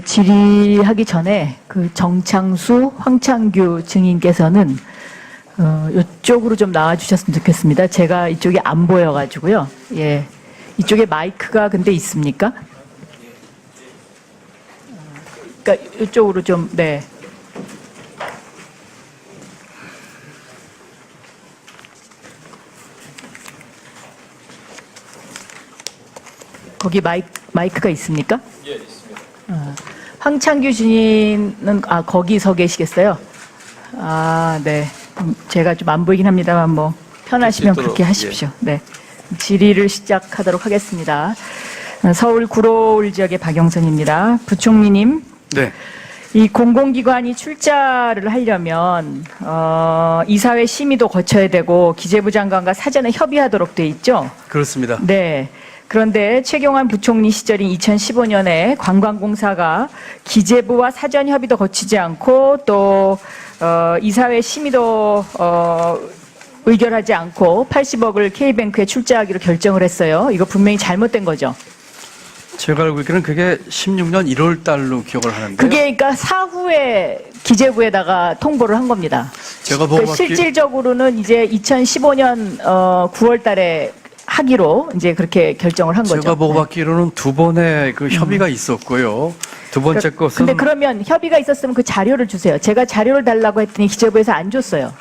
질의하기 전에 그 정창수, 황창규 증인께서는 이쪽으로 좀 나와주셨으면 좋겠습니다. 제가 이쪽이 안 보여가지고요. 예, 이쪽에 마이크가 근데 있습니까? 그러니까 이쪽으로 좀 네. 거기 마이크가 있습니까? 예, 있습니다. 황창규 증인은 거기서 계시겠어요? 네. 제가 좀 안 보이긴 합니다만 뭐 편하시면 그렇게 하십시오. 네. 질의를 시작하도록 하겠습니다. 서울 구로울 지역의 박영선입니다. 부총리님. 네. 이 공공기관이 출자를 하려면 이사회 심의도 거쳐야 되고 기재부 장관과 사전에 협의하도록 돼 있죠? 그렇습니다. 네. 그런데 최경환 부총리 시절인 2015년에 관광공사가 기재부와 사전 협의도 거치지 않고 또 이사회 심의도 의결하지 않고 80억을 K뱅크에 출자하기로 결정을 했어요. 이거 분명히 잘못된 거죠. 제가 알고 있기는 그게 16년 1월 달로 기억을 하는데. 그게 그러니까 사후에 기재부에다가 통보를 한 겁니다. 제가 보고 실질적으로는 이제 2015년 9월 달에 하기로 이제 그렇게 결정을 한 거죠. 제가 보고 받기로는 두 번의 그 협의가 있었고요. 두 번째 것은. 근데 그러면 협의가 있었으면 그 자료를 주세요. 제가 자료를 달라고 했더니 기재부에서 안 줬어요.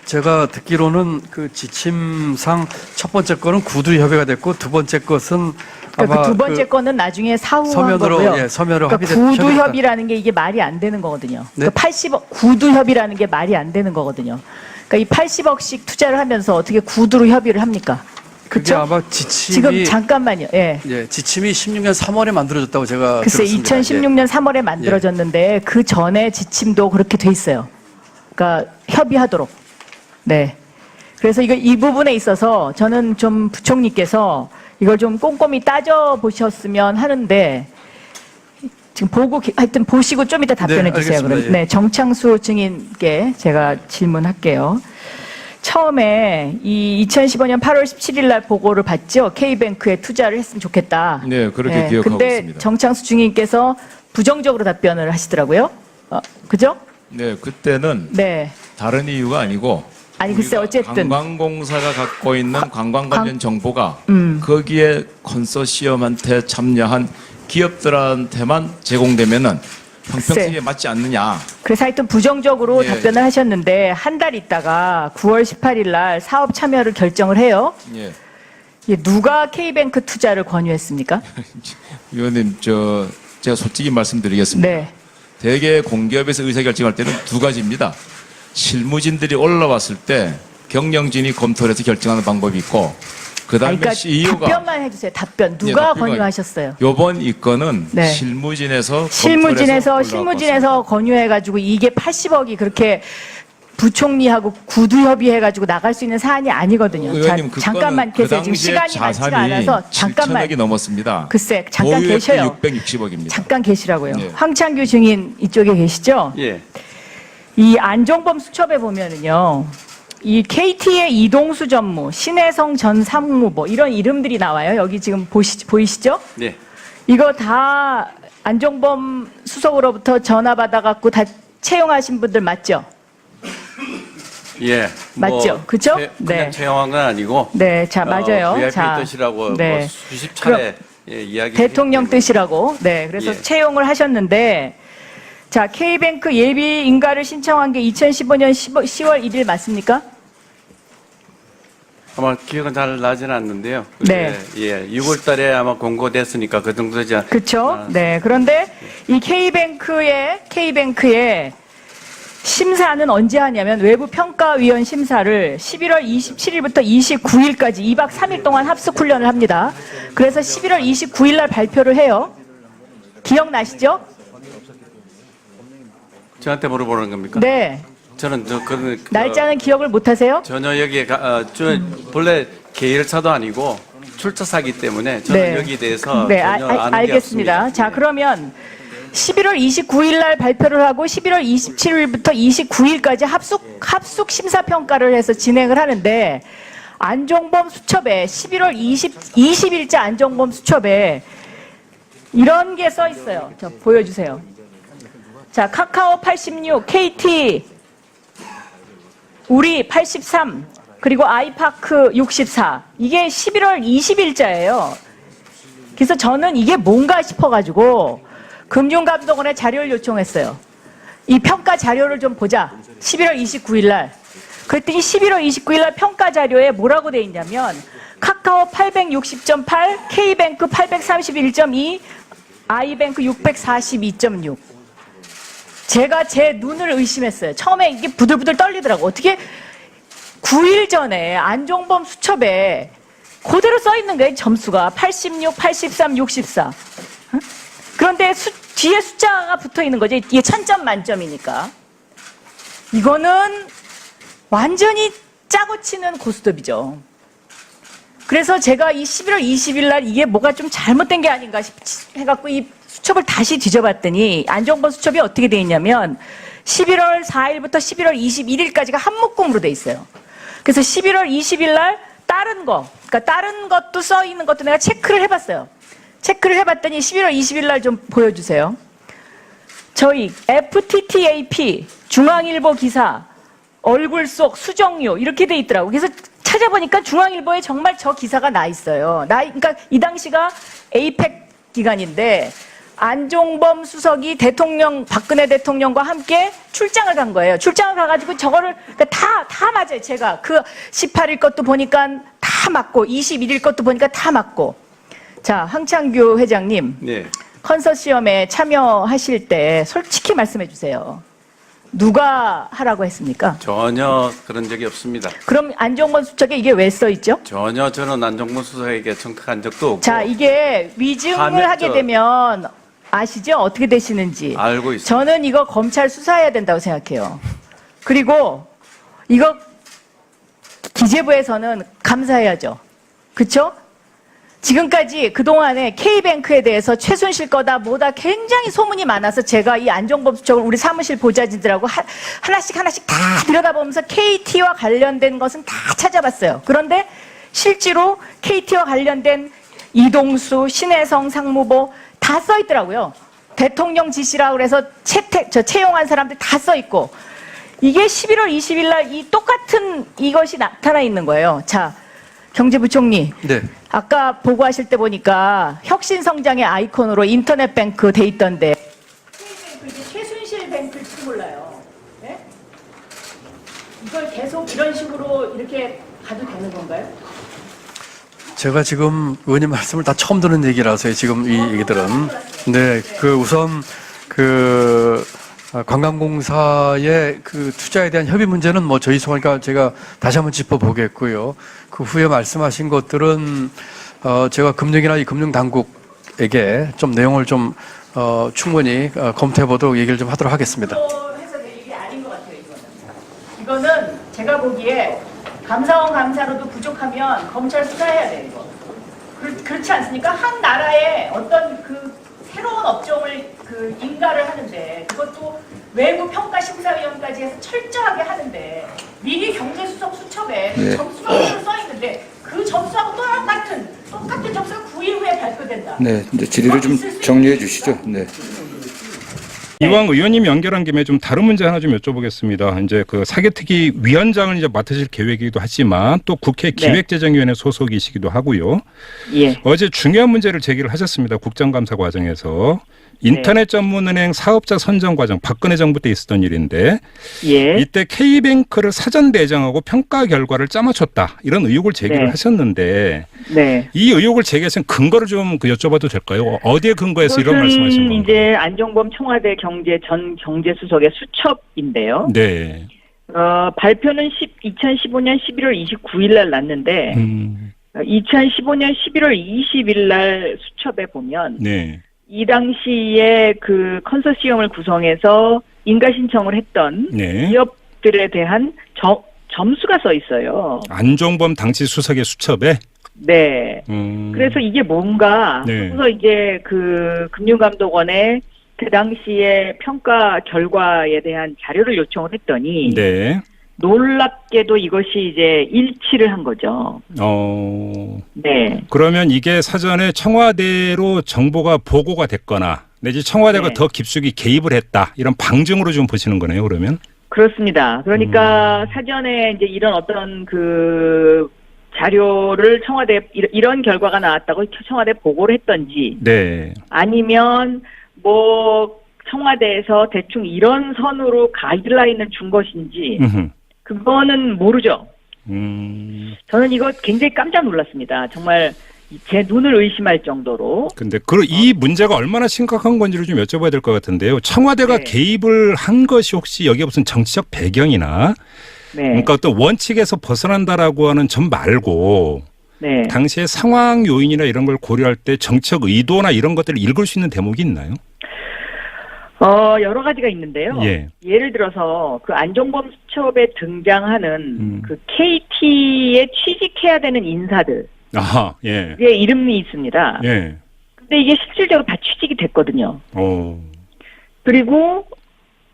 제가 듣기로는 그 지침상 첫 번째 거는 구두 협의가 됐고 두 번째 것은 그러니까 그 두 번째 거는 나중에 사후 서면으로, 한 거고요. 예, 서면으로 그러니까 합의됐. 구두 협의라는 게 이게 말이 안 되는 거거든요. 네? 그 80억 구두 협의라는 게 말이 안 되는 거거든요. 그러니까 이 80억씩 투자를 하면서 어떻게 구두로 협의를 합니까? 그게 그렇죠? 아마 지침이 지금 잠깐만요. 예. 예, 지침이 16년 3월에 만들어졌다고 제가 글쎄 들었습니다. 2016년 3월에 만들어졌는데 그 전에 지침도 그렇게 돼 있어요. 그러니까 협의하도록. 네. 그래서 이 부분에 있어서 저는 좀 부총리께서 이걸 좀 꼼꼼히 따져 보셨으면 하는데 지금 하여튼 보시고 좀 이따 답변해 네, 주세요. 알겠습니다. 그럼 네, 정창수 증인께 제가 질문할게요. 처음에 이 2015년 8월 17일 날 보고를 받죠. K뱅크에 투자를 했으면 좋겠다. 네, 그렇게 기억하고 근데 있습니다. 정창수 증인께서 부정적으로 답변을 하시더라고요. 그죠? 네, 그때는 네. 다른 이유가 아니고 아니 글쎄 우리가 어쨌든 관광공사가 갖고 있는 관광 관련 정보가 거기에 컨소시엄한테 참여한 기업들한테만 제공되면은 형평성에 맞지 않느냐. 그래서 하여튼 부정적으로 예. 답변을 하셨는데 한 달 있다가 9월 18일 날 사업 참여를 결정을 해요. 예. 이게 누가 K뱅크 투자를 권유했습니까? 위원님, 제가 솔직히 말씀드리겠습니다. 네. 대개 공기업에서 의사결정할 때는 두 가지입니다. 실무진들이 올라왔을 때 경영진이 검토를 해서 결정하는 방법이 있고 그다음에 그러니까 CEO가 답변만 해주세요. 답변. 누가 답변만 권유하셨어요? 요번 이 건은 네. 실무진에서 실무진에서 권유해가지고 이게 80억이 그렇게 부총리하고 구두 협의해가지고 나갈 수 있는 사안이 아니거든요. 의원님, 그 잠깐만 그 계세요. 지금 당시에 시간이 많지가 자산이 않아서 잠깐만. 7천억이 넘었습니다. 글쎄 잠깐 보유액이 계셔요. 660억입니다. 잠깐 계시라고요. 네. 황창규 증인 이쪽에 계시죠? 예. 이 안종범 수첩에 보면은요. 이 KT의 이동수 전무, 신혜성 전 상무 뭐 이런 이름들이 나와요. 여기 지금 보이시죠? 네. 이거 다 안종범 수석으로부터 전화 받아갖고 다 채용하신 분들 맞죠? 예. 맞죠? 그죠? 그냥 네. 채용한 건 아니고. 네, 자 맞아요. VIP 자, 뜻이라고 네. 뭐 수십 차례 이야기. 대통령 뜻이라고. 네, 그래서 예. 채용을 하셨는데, 자 K뱅크 예비 인가를 신청한 게 2015년 10월 1일 맞습니까? 아마 기억은 잘 나지는 않는데요. 네. 예. 6월 달에 아마 공고됐으니까 그 정도 되지 않. 그렇죠. 네. 그런데 이 K뱅크의 심사는 언제 하냐면 외부 평가위원 심사를 11월 27일부터 29일까지 2박 3일 동안 합숙 훈련을 합니다. 그래서 11월 29일 날 발표를 해요. 기억나시죠? 저한테 물어보는 겁니까? 네. 저는 날짜는 기억을 못 하세요? 전혀 여기에 본래 계열사도 아니고 출처사기 때문에 저는 네. 여기에 대해서 네, 전혀 아는 게 알겠습니다. 없습니다. 자, 예. 그러면 11월 29일 날 발표를 하고 11월 27일부터 29일까지 합숙 심사 평가를 해서 진행을 하는데 안종범 수첩에 11월 20일자 안종범 수첩에 이런 게 써 있어요. 저 보여주세요. 자, 카카오 86, KT 우리 83, 그리고 아이파크 64. 이게 11월 20일자예요. 그래서 저는 이게 뭔가 싶어가지고 금융감독원에 자료를 요청했어요. 이 평가 자료를 좀 보자. 11월 29일 날. 그랬더니 11월 29일 날 평가 자료에 뭐라고 돼 있냐면 카카오 860.8, K뱅크 831.2, 아이뱅크 642.6. 제가 제 눈을 의심했어요. 처음에 이게 부들부들 떨리더라고. 어떻게 9일 전에 안종범 수첩에 그대로 써 있는 거예요. 점수가 86, 83, 64. 응? 그런데 뒤에 숫자가 붙어 있는 거죠. 이게 1000점 만점이니까. 이거는 완전히 짜고 치는 고스톱이죠. 그래서 제가 이 11월 20일 날 이게 뭐가 좀 잘못된 게 아닌가 해갖고 이 수첩을 다시 뒤져봤더니 안종범 수첩이 어떻게 돼 있냐면 11월 4일부터 11월 21일까지가 한 묶음으로 돼 있어요. 그래서 11월 20일 날 다른 거, 그러니까 다른 것도 써 있는 것도 내가 체크를 해봤어요. 체크를 해봤더니 11월 20일 날 좀 보여주세요. 저희 FTTAP 중앙일보 기사 얼굴 속 수정료 이렇게 돼 있더라고. 그래서 찾아보니까 중앙일보에 정말 저 기사가 나 있어요. 그러니까 이 당시가 에이펙 기간인데 안종범 수석이 박근혜 대통령과 함께 출장을 간 거예요. 출장을 가가지고 저거를 다 맞아요. 제가 그 18일 것도 보니까 다 맞고 21일 것도 보니까 다 맞고. 자, 황창규 회장님, 네. 컨소시엄에 참여하실 때 솔직히 말씀해 주세요. 누가 하라고 했습니까? 전혀 그런 적이 없습니다. 그럼 안종범 수석에 이게 왜 써 있죠? 전혀 저는 안종범 수석에게 청탁한 적도 없고. 자, 이게 위증을 하게 되면 아시죠? 어떻게 되시는지. 알고 있습니다. 저는 이거 검찰 수사해야 된다고 생각해요. 그리고 이거 기재부에서는 감사해야죠. 그렇죠? 지금까지 그동안에 K뱅크에 대해서 최순실 거다 뭐다 굉장히 소문이 많아서 제가 이 안종범 수석을 우리 사무실 보좌진들하고 하나씩 다 들여다보면서 KT와 관련된 것은 다 찾아봤어요. 그런데 실제로 KT와 관련된 이동수, 신혜성 상무보 다 써 있더라고요. 대통령 지시라고 그래서 채용한 사람들 다 써 있고 이게 11월 20일 날 이 똑같은 이것이 나타나 있는 거예요. 자, 경제부총리. 네. 아까 보고하실 때 보니까 혁신성장의 아이콘으로 인터넷 뱅크 돼 있던데 K뱅크 이게 최순실 뱅크일지 몰라요. 네? 이걸 계속 이런 식으로 이렇게 가도 되는 건가요? 제가 지금 의원님 말씀을 다 처음 듣는 얘기라서요. 지금 이 얘기들은. 네, 우선 관광공사의 투자에 대한 협의 문제는 뭐 저희 소관이니까 제가 다시 한번 짚어보겠고요. 그 후에 말씀하신 것들은 제가 금융이나 이 금융당국에게 좀 내용을 좀 충분히 검토해보도록 얘기를 좀 하도록 하겠습니다. 해서 될 일이 아닌 것 같아요. 이거는 제가 보기에 감사원 감사로도 부족하면 검찰 수사해야 돼요. 이거. 그렇지 않습니까? 한 나라의 어떤 새로운 업종을 인가를 하는데 그것도 외부 평가 심사위원까지 해서 철저하게 하는데 미리 경제수석 수첩에 점수가 그대로 써 있는데 그 점수하고 똑같은 점수가 9일 후에 발표된다. 네, 이제 질의를 좀 정리해 주시죠. 네. 이왕 의원님이 연결한 김에 좀 다른 문제 하나 좀 여쭤보겠습니다. 이제 사개특위 위원장을 이제 맡으실 계획이기도 하지만 또 국회 기획재정위원회 소속이시기도 하고요. 예. 어제 중요한 문제를 제기를 하셨습니다. 국정감사 과정에서. 인터넷 전문은행 사업자 선정 과정, 박근혜 정부 때 있었던 일인데 이때 K뱅크를 사전 배정하고 평가 결과를 짜맞췄다. 이런 의혹을 제기를 하셨는데 이 의혹을 제기하신 근거를 좀 여쭤봐도 될까요? 어디에 근거해서 이런 말씀하신 건가요? 이제 안종범 청와대 전 경제수석의 수첩인데요. 네. 발표는 2015년 11월 29일 날 났는데 2015년 11월 20일 날 수첩에 보면 이 당시에 컨소시엄을 구성해서 인가 신청을 했던 기업들에 대한 점수가 써 있어요. 안종범 당시 수석의 수첩에? 네. 그래서 이게 뭔가 그래서 이제 금융감독원에 그 당시에 평가 결과에 대한 자료를 요청을 했더니 놀랍게도 이것이 이제 일치를 한 거죠. 네. 그러면 이게 사전에 청와대로 정보가 보고가 됐거나 내지 청와대가 네. 더 깊숙이 개입을 했다 이런 방증으로 좀 보시는 거네요. 그러면. 그렇습니다. 그러니까 사전에 이제 이런 어떤 그 자료를 청와대 이런 결과가 나왔다고 청와대 보고를 했던지, 네. 아니면 뭐 청와대에서 대충 이런 선으로 가이드라인을 준 것인지 그거는 모르죠. 저는 이거 굉장히 깜짝 놀랐습니다. 정말 제 눈을 의심할 정도로. 근데 이 문제가 얼마나 심각한 건지를 좀 여쭤봐야 될 것 같은데요. 청와대가 네. 개입을 한 것이 혹시 여기에 무슨 정치적 배경이나 네. 그러니까 어떤 원칙에서 벗어난다라고 하는 점 말고 네. 당시의 상황 요인이나 이런 걸 고려할 때 정책 의도나 이런 것들을 읽을 수 있는 대목이 있나요? 여러 가지가 있는데요. 예. 예를 들어서 그 안종범 수첩에 등장하는 그 KT에 취직해야 되는 인사들. 아하, 예. 의 이름이 있습니다. 예. 근데 이게 실질적으로 다 취직이 됐거든요. 그리고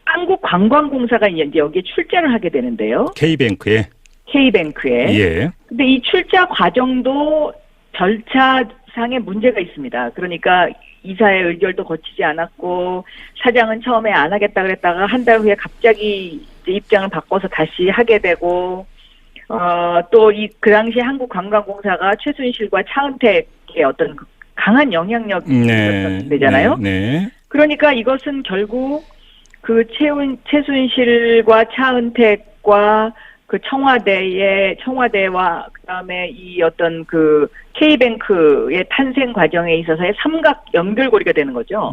한국관광공사가 이제 여기에 출자를 하게 되는데요. K뱅크에. K뱅크에. 예. 근데 이 출자 과정도 절차상의 문제가 있습니다. 그러니까 이사의 의결도 거치지 않았고 사장은 처음에 안 하겠다 그랬다가 한 달 후에 갑자기 이제 입장을 바꿔서 다시 하게 되고 또 그 당시에 한국관광공사가 최순실과 차은택의 어떤 그 강한 영향력이 있었던 데잖아요. 네. 그러니까 이것은 결국 그 최순실과 차은택과 그 청와대와 그다음에 이 어떤 그 K뱅크의 탄생 과정에 있어서의 삼각 연결고리가 되는 거죠.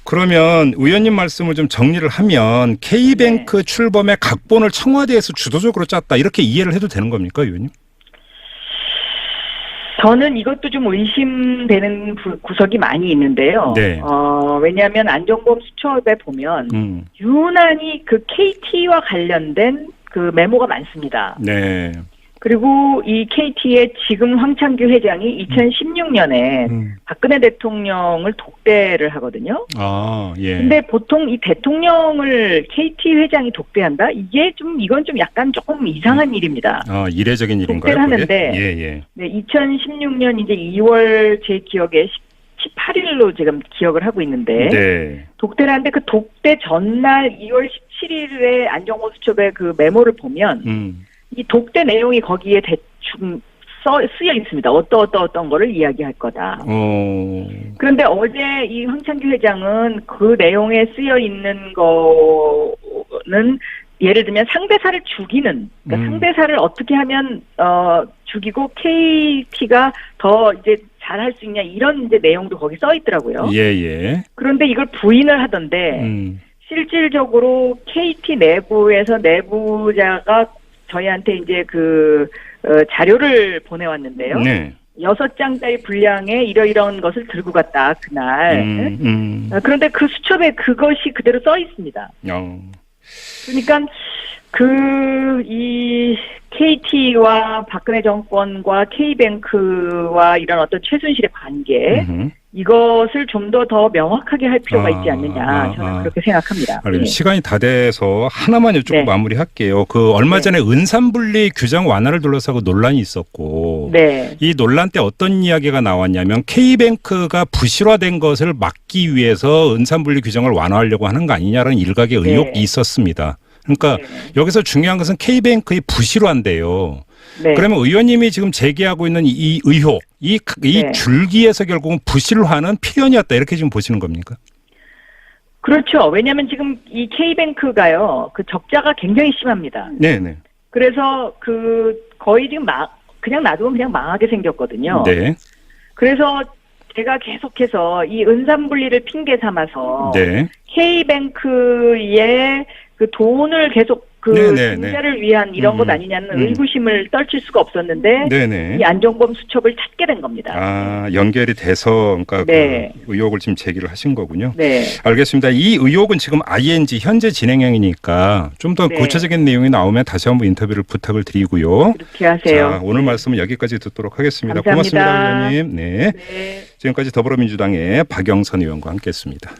그러면 의원님 말씀을 좀 정리를 하면 K뱅크 출범의 각본을 청와대에서 주도적으로 짰다 이렇게 이해를 해도 되는 겁니까, 의원님? 저는 이것도 좀 의심되는 구석이 많이 있는데요. 네. 왜냐하면 안종범 수첩에 보면 유난히 그 KT와 관련된 그 메모가 많습니다. 네. 그리고 이 KT의 지금 황창규 회장이 2016년에 박근혜 대통령을 독대를 하거든요. 아, 예. 근데 보통 이 대통령을 KT 회장이 독대한다? 이건 좀 약간 조금 이상한 일입니다. 아, 이례적인 일인가요? 독대를 하는데, 예. 네, 2016년 이제 2월 제 기억에 18일로 지금 기억을 하고 있는데, 네. 독대를 하는데 그 독대 전날 2월 17일에 안종범 수첩의 그 메모를 보면, 이 독대 내용이 거기에 대충 쓰여 있습니다. 어떤 거를 이야기할 거다. 그런데 어제 이 황창규 회장은 그 내용에 쓰여 있는 거는 예를 들면 상대사를 죽이는, 그러니까 상대사를 어떻게 하면 죽이고 KT가 더 이제 잘할 수 있냐 이런 이제 내용도 거기 써 있더라고요. 예. 그런데 이걸 부인을 하던데 실질적으로 KT 내부에서 내부자가 저희한테 이제 그 자료를 보내왔는데요. 네. 6장짜리 분량의 이러이러한 것을 들고 갔다 그날. 그런데 그 수첩에 그것이 그대로 써 있습니다. 그러니까 이 KT와 박근혜 정권과 K뱅크와 이런 어떤 최순실의 관계 이것을 좀 더 명확하게 할 필요가 있지 않느냐 저는 그렇게 생각합니다. 네. 시간이 다 돼서 하나만 여쭙고 마무리할게요. 그 얼마 전에 은산분리 규정 완화를 둘러싸고 논란이 있었고 이 논란 때 어떤 이야기가 나왔냐면 K뱅크가 부실화된 것을 막기 위해서 은산분리 규정을 완화하려고 하는 거 아니냐라는 일각의 의혹이 있었습니다. 그러니까 여기서 중요한 것은 K뱅크의 부실화인데요. 그러면 의원님이 지금 제기하고 있는 이 의혹, 이 줄기에서 결국은 부실화는 필연이었다 이렇게 지금 보시는 겁니까? 그렇죠. 왜냐하면 지금 이 K뱅크가요, 그 적자가 굉장히 심합니다. 네네. 그래서 그 거의 지금 그냥 놔두면 그냥 망하게 생겼거든요. 네. 그래서 제가 계속해서 이 은산분리를 핑계 삼아서 K뱅크의 그 돈을 계속 그 분자를 위한 이런 것 아니냐는 의구심을 떨칠 수가 없었는데 이 안종범 수첩을 찾게 된 겁니다. 아, 연결이 돼서 그러니까 그 의혹을 지금 제기를 하신 거군요. 네. 알겠습니다. 이 의혹은 지금 ING 현재 진행형이니까 좀 더 구체적인 내용이 나오면 다시 한번 인터뷰를 부탁을 드리고요. 그렇게 하세요. 자, 오늘 말씀은 여기까지 듣도록 하겠습니다. 감사합니다. 고맙습니다, 의원님. 네. 지금까지 더불어민주당의 박영선 의원과 함께했습니다.